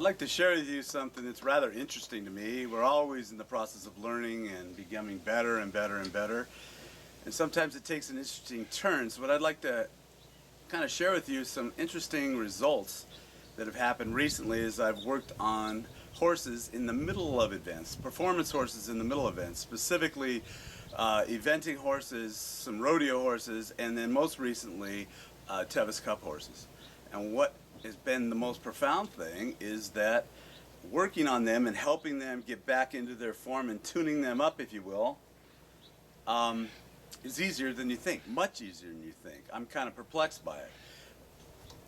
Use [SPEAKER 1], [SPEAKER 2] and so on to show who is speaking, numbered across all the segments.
[SPEAKER 1] I'd like to share with you something that's rather interesting to me. We're always in the process of learning and becoming better and better and better. And sometimes it takes an interesting turn. So what I'd like to kind of share with you some interesting results that have happened recently as I've worked on horses in the middle of events, performance horses in the middle of events, specifically eventing horses, some rodeo horses, and then most recently Tevis Cup horses. And what has been the most profound thing is that working on them and helping them get back into their form and tuning them up, if you will, is easier than you think, much easier than you think. I'm kind of perplexed by it.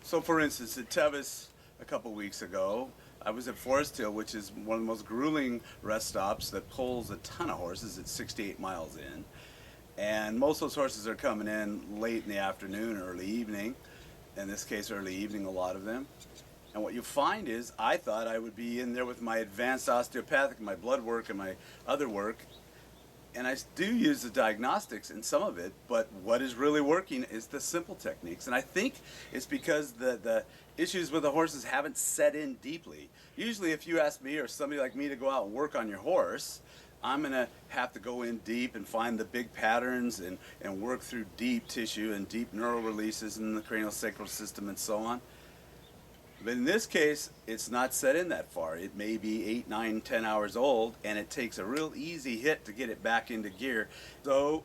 [SPEAKER 1] So for instance, at Tevis a couple weeks ago, I was at Forest Hill, which is one of the most grueling rest stops that pulls a ton of horses at 68 miles in. And most of those horses are coming in late in the afternoon, early evening. In this case, early evening, a lot of them. And what you find is, I thought I would be in there with my advanced osteopathic, my blood work and my other work. And I do use the diagnostics in some of it, but what is really working is the simple techniques. And I think it's because the issues with the horses haven't set in deeply. Usually if you ask me or somebody like me to go out and work on your horse, I'm going to have to go in deep and find the big patterns and work through deep tissue and deep neural releases in the craniosacral system and so on. But in this case, it's not set in that far. It may be 8, 9, 10 hours old, and it takes a real easy hit to get it back into gear. So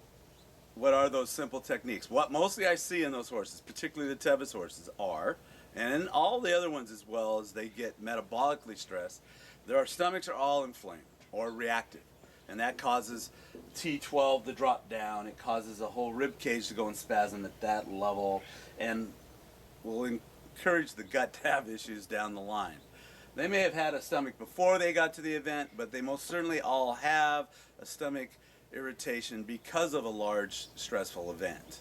[SPEAKER 1] what are those simple techniques? What mostly I see in those horses, particularly the Tevis horses, are, and all the other ones as well, as they get metabolically stressed, their stomachs are all inflamed or reactive. And that causes T12 to drop down. It causes a whole rib cage to go in spasm at that level, and will encourage the gut to have issues down the line. They may have had a stomach before they got to the event, but they most certainly all have a stomach irritation because of a large stressful event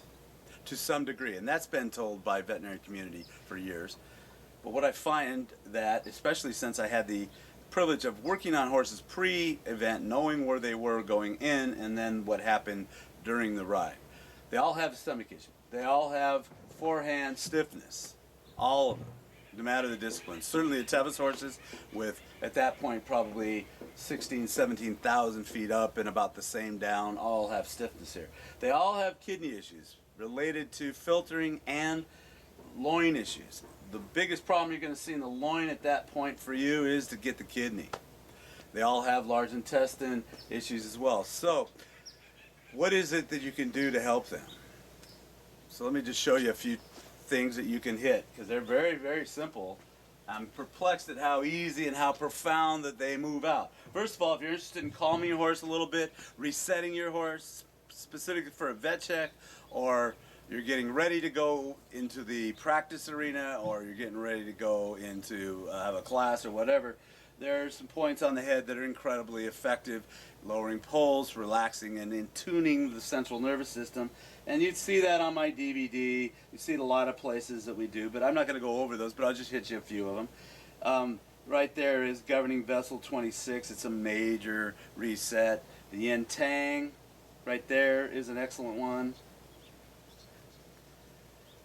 [SPEAKER 1] to some degree, and that's been told by veterinary community for years. But what I find that, especially since I had the privilege of working on horses pre-event, knowing where they were going in, and then what happened during the ride, they all have a stomach issue. They all have forehand stiffness. All of them, no matter the discipline. Certainly the Tevis horses with, at that point, probably 16, 17,000 feet up and about the same down, all have stiffness here. They all have kidney issues related to filtering and loin issues. The biggest problem you're going to see in the loin at that point for you is to get the kidney. They all have large intestine issues as well. So, what is it that you can do to help them? So let me just show you a few things that you can hit, because they're very, very simple. I'm perplexed at how easy and how profound that they move out. First of all, if you're interested in calming your horse a little bit, resetting your horse specifically for a vet check, or you're getting ready to go into the practice arena, or you're getting ready to go into have a class or whatever, there are some points on the head that are incredibly effective, lowering pulse, relaxing, and in tuning the central nervous system. And you'd see that on my DVD. You see it a lot of places that we do, but I'm not going to go over those, but I'll just hit you a few of them. Right there is governing vessel 26. It's a major reset. The yin tang right there is an excellent one.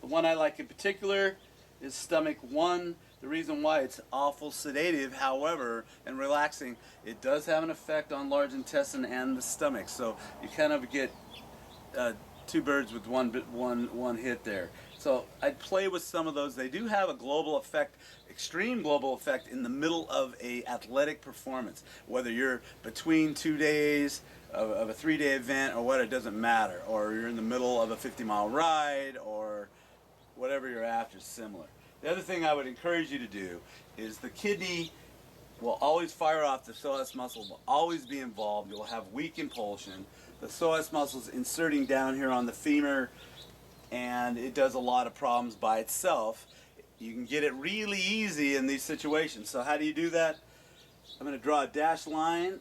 [SPEAKER 1] The one I like in particular is stomach 1. The reason why it's awful sedative, however, and relaxing, it does have an effect on large intestine and the stomach. So you kind of get two birds with one hit there. So I'd play with some of those. They do have a global effect, extreme global effect in the middle of a athletic performance. Whether you're between 2 days of a 3-day event or what, it doesn't matter. Or you're in the middle of a 50-mile ride, or whatever you're after is similar. The other thing I would encourage you to do is the kidney will always fire off. The psoas muscle will always be involved. You'll have weak impulsion. The psoas muscle is inserting down here on the femur, and it does a lot of problems by itself. You can get it really easy in these situations. So how do you do that? I'm going to draw a dashed line.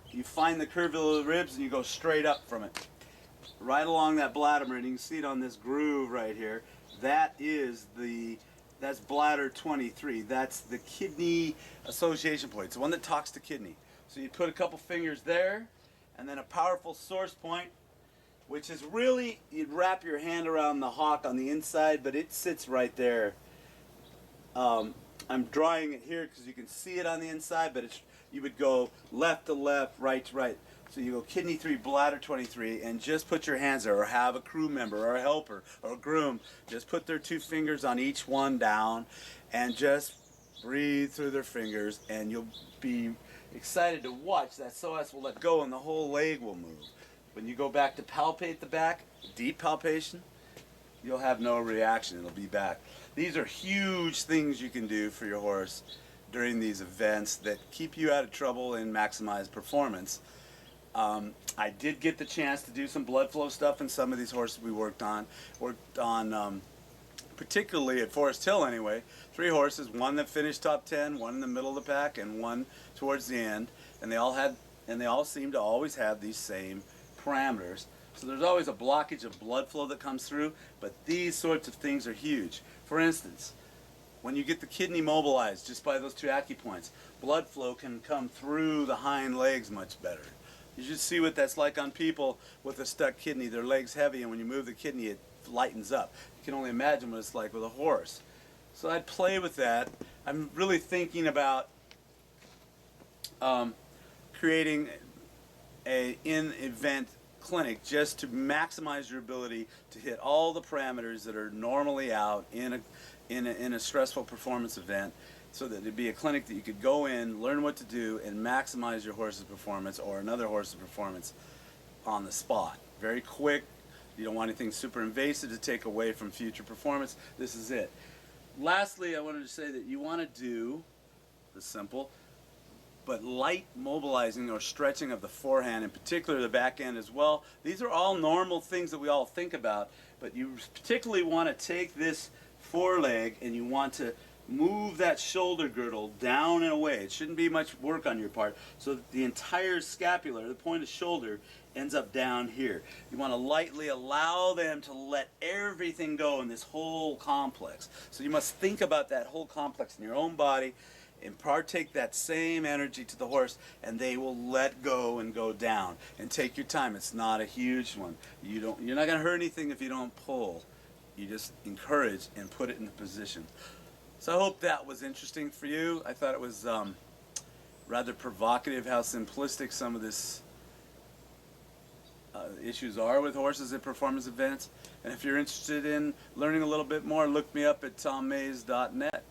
[SPEAKER 1] You find the curve of the ribs and you go straight up from it, right along that bladder meridian. You can see it on this groove right here. That's bladder 23. That's the kidney association point. It's the one that talks to kidney. So you put a couple fingers there, and then a powerful source point, which is really, you'd wrap your hand around the hock on the inside, but it sits right there. I'm drawing it here because you can see it on the inside, but you would go left to left, right to right. So you go kidney 3, bladder 23, and just put your hands there, or have a crew member, or a helper, or a groom. Just put their 2 fingers on each one down, and just breathe through their fingers, and you'll be excited to watch. That psoas will let go, and the whole leg will move. When you go back to palpate the back, deep palpation, you'll have no reaction. It'll be back. These are huge things you can do for your horse during these events that keep you out of trouble and maximize performance. I did get the chance to do some blood flow stuff in some of these horses we worked on. Particularly at Forest Hill anyway, 3 horses, one that finished top 10, one in the middle of the pack, and one towards the end. And they all seem to always have these same parameters. So there's always a blockage of blood flow that comes through, but these sorts of things are huge. For instance, when you get the kidney mobilized just by those 2 acupoints, blood flow can come through the hind legs much better. You should see what that's like on people with a stuck kidney. Their leg's heavy, and when you move the kidney, it lightens up. You can only imagine what it's like with a horse. So I'd play with that. I'm really thinking about creating a in-event clinic just to maximize your ability to hit all the parameters that are normally out in a stressful performance event, so that it'd be a clinic that you could go in, learn what to do, and maximize your horse's performance or another horse's performance on the spot. Very quick. You don't want anything super invasive to take away from future performance. This is it. Lastly, I wanted to say that you want to do the simple but light mobilizing or stretching of the forehand, in particular the back end as well. These are all normal things that we all think about, but you particularly want to take this foreleg and you want to move that shoulder girdle down and away. It shouldn't be much work on your part, so that the entire scapular, the point of shoulder, ends up down here. You want to lightly allow them to let everything go in this whole complex. So you must think about that whole complex in your own body and partake that same energy to the horse, and they will let go and go down. And take your time. It's not a huge one. You're not going to hurt anything if you don't pull. You just encourage and put it in the position. So I hope that was interesting for you. I thought it was rather provocative how simplistic some of this issues are with horses at performance events. And if you're interested in learning a little bit more, look me up at tommays.net.